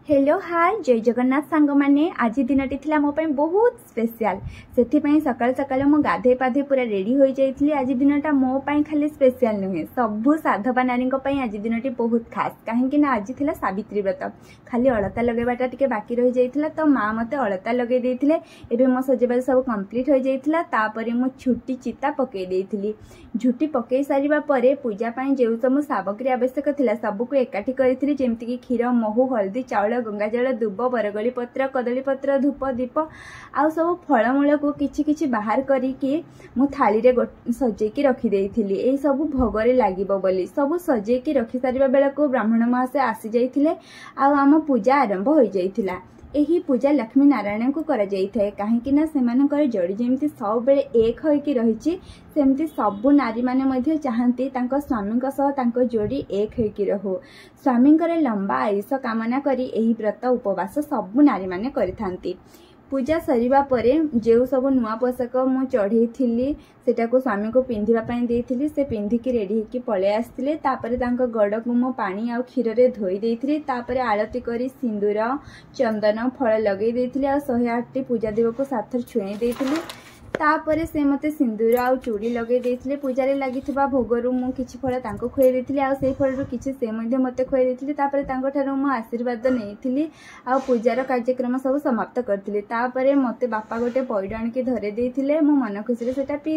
Hello hi जय जगन्नाथ सांग माने आज दिनटी थिला मो पई बहुत स्पेशल सेथि पई सकाल सकाल मो गाधे पाधे पूरा रेडी हो जाइथिली। आज दिनटा मो पई खाली स्पेशल नुहे सबु साधवा नारी को पई आज दिनटी बहुत खास काहेकि ना आज थिला सावित्री व्रत खाली अलता लगेबाटा टिके बाकी रहि जाइथिला तो माँ मते अलता लगे देथिले। एबे मो सजेबा सब कंप्लीट हो जाइथिला तापरे मो छुट्टी चिता पके देथिली। झुटी पके सारिबा परे पूजा पई जेउ सब सामग्री आवश्यक थिला सबको एकाठी करिथिली जेमति कि क्षीर महू हल्दी चाउल गंगाजल दुब बरगली पत्र कदली पत्र धूप दीप आउ सब फलमूल को किछि किछि बाहर करिकी मु थाली रे सजेकी रखी देइथिली। एई सब भोगरे लागिबो बोली सब सजेकी रखी सारिबा बेला को ब्राह्मण मासे आसी जाइथिले आउ आम पूजा आरंभ हो जाइथिला। एही पूजा लक्ष्मी नारायण को करा जाइथाय काहेकि ना सेमानकर जोड़ी जेमती सब बेले एक होइकी रहिछि सेमती सबु नारी माने मध्ये चाहंती तांको स्वामींक सह तांको जोड़ी एक होइकी रहू। स्वामींकर लंबा आयुष कामना करी एही व्रत उपवास सबु नारी माने करिथांती। पूजा सरिबा परे जेउ सब नुआ पोषाक मु चढ़ई थिली सेटा को स्वामी को पिंधिबा पई देइथिली। से पिंधिकी रेडी होकी पळे आस्थिले तापरे तांको गड़ को मु पानी आ क्षीर रे धोई देइथिली। तापरे आरती करी सिंदूर चंदन फल लगेई देइथिली आ 108 टी पूजा देव को साथर छुई देइथिली। तापरे से मते सिंदूर आ चूड़ी लगे देइथिले। पूजा रे लागिथिबा भोगरु मु किछि फल तांको खोइ देइथिली आ सेई फल रु किछि से मध्ये मते खोइ देइथिली। तापरे तांको ठारो मु आशीर्वाद नेइथिली आ पूजार कार्यक्रम सब समाप्त करथिली। तापरे मते बापा गोटे पैड आनिके धरे देइथिले। मु मन खुशी रे सेटा पी